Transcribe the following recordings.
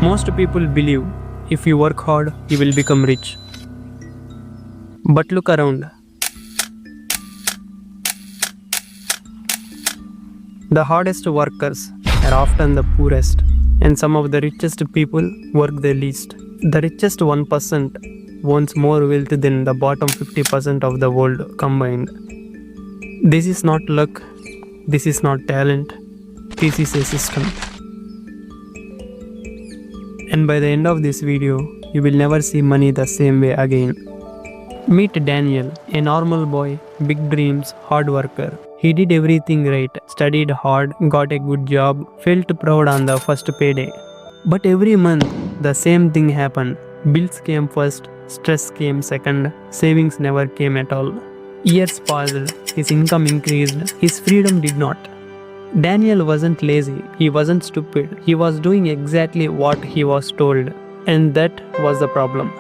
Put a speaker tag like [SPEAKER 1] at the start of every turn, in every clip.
[SPEAKER 1] Most people believe if you work hard, you will become rich. But look around. The hardest workers are often the poorest, and some of the richest people work the least. The richest 1% owns more wealth than the bottom 50% of the world combined. This is not luck, this is not talent, this is a system. And by the end of this video, you will never see money the same way again. Meet Daniel, a normal boy, big dreams, hard worker. He did everything right, studied hard, got a good job, felt proud on the first payday. But every month, the same thing happened. Bills came first, stress came second, savings never came at all. Years passed, his income increased, his freedom did not. Daniel wasn't lazy, he wasn't stupid, he was doing exactly what he was told. And that was the problem.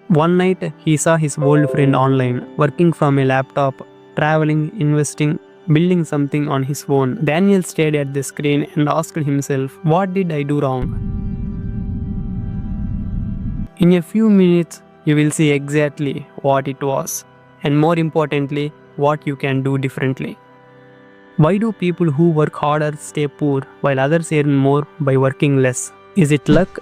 [SPEAKER 1] One night, he saw his old friend online, working from a laptop, traveling, investing, building something on his own. Daniel stared at the screen and asked himself, what did I do wrong? In a few minutes, you will see exactly what it was, and more importantly, what you can do differently. Why do people who work harder stay poor while others earn more by working less? Is it luck?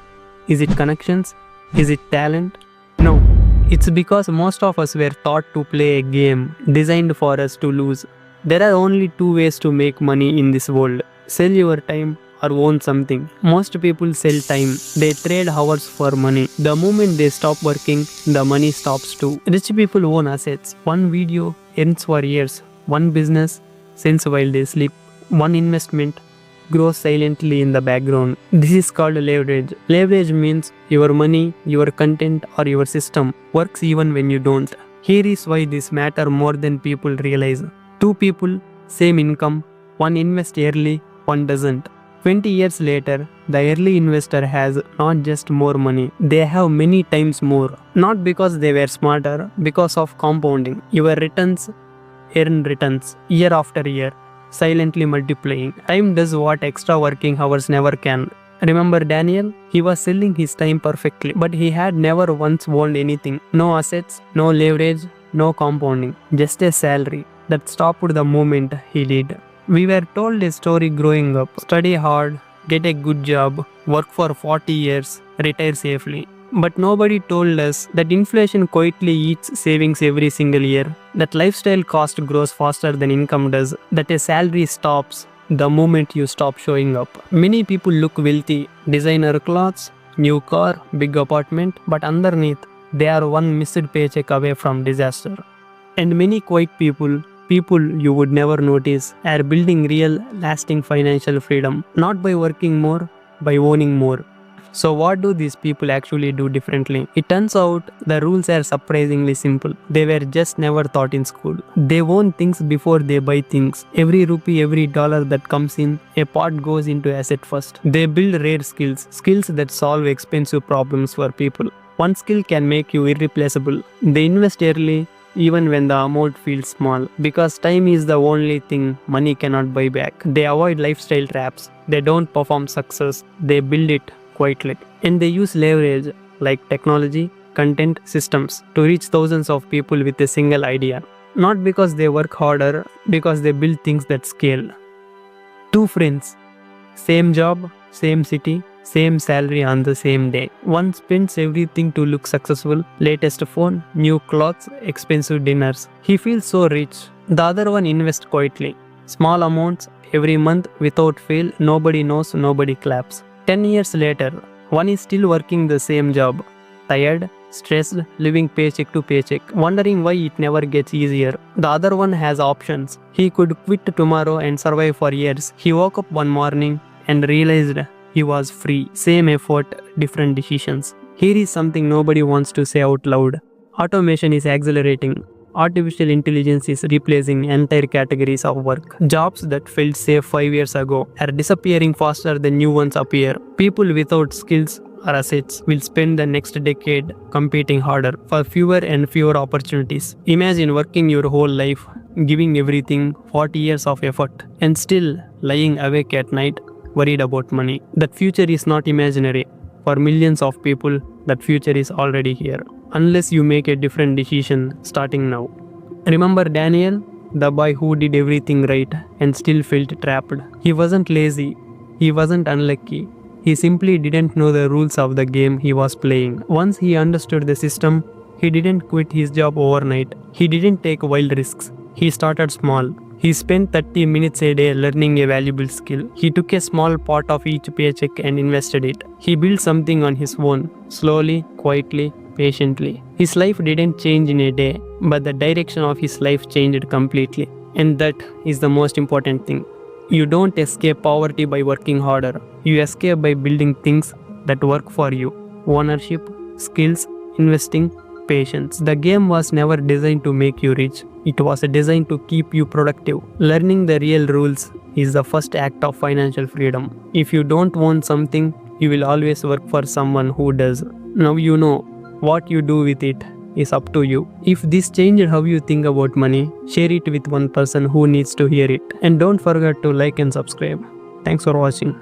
[SPEAKER 1] Is it connections? Is it talent? No. It's because most of us were taught to play a game designed for us to lose. There are only two ways to make money in this world: sell your time or own something. Most people sell time. They trade hours for money. The moment they stop working, the money stops too. Rich people own assets. One video earns for years. One business sells while they sleep. One investment grows silently in the background. This is called leverage. Leverage means your money, your content, or your system works even when you don't. Here is why this matters more than people realize. Two people, same income, one invests early, one doesn't. 20 years later, the early investor has not just more money, they have many times more. Not because they were smarter, because of compounding. Your returns earn returns year after year, silently multiplying. Time does what extra working hours never can. Remember Daniel? He was selling his time perfectly, but he had never once owned anything. No assets, no leverage, no compounding, just a salary that stopped the moment he did. We were told a story growing up: study hard, get a good job, work for 40 years, retire safely. But nobody told us that inflation quietly eats savings every single year, that lifestyle cost grows faster than income does, that a salary stops the moment you stop showing up. Many people look wealthy, designer clothes, new car, big apartment, but underneath, they are one missed paycheck away from disaster. And many quiet people you would never notice, are building real, lasting financial freedom, not by working more, by owning more. So what do these people actually do differently? It turns out the rules are surprisingly simple. They were just never taught in school. They own things before they buy things. Every rupee, every dollar that comes in, a part goes into asset first. They build rare skills that solve expensive problems for people. One skill can make you irreplaceable. They invest early, even when the amount feels small, because time is the only thing money cannot buy back. They avoid lifestyle traps. They don't perform success. They build it quietly. And they use leverage like technology, content, systems to reach thousands of people with a single idea. Not because they work harder, because they build things that scale. Two friends, same job, same city, same salary on the same day. One spends everything to look successful: latest phone, new clothes, expensive dinners. He feels so rich. The other one invests quietly. Small amounts every month without fail. Nobody knows, nobody claps. 10 years later, one is still working the same job. Tired, stressed, living paycheck to paycheck, wondering why it never gets easier. The other one has options. He could quit tomorrow and survive for years. He woke up one morning and realized he was free. Same effort, different decisions. Here is something nobody wants to say out loud. Automation is accelerating. Artificial intelligence is replacing entire categories of work. Jobs that felt safe 5 years ago are disappearing faster than new ones appear. People without skills or assets will spend the next decade competing harder for fewer and fewer opportunities. Imagine working your whole life, giving everything, 40 years of effort, and still lying awake at night worried about money. That future is not imaginary. For millions of people, that future is already here. Unless you make a different decision starting now. Remember Daniel, the boy who did everything right and still felt trapped. He wasn't lazy. He wasn't unlucky. He simply didn't know the rules of the game he was playing. Once he understood the system, he didn't quit his job overnight. He didn't take wild risks. He started small. He spent 30 minutes a day learning a valuable skill. He took a small part of each paycheck and invested it. He built something on his own, slowly, quietly, patiently. His life didn't change in a day, but the direction of his life changed completely. And that is the most important thing. You don't escape poverty by working harder. You escape by building things that work for you. Ownership, skills, investing, patience. The game was never designed to make you rich. It was designed to keep you productive. Learning the real rules is the first act of financial freedom. If you don't want something, you will always work for someone who does. Now you know. What you do with it is up to you. If this changed how you think about money, share it with one person who needs to hear it. And don't forget to like and subscribe. Thanks for watching.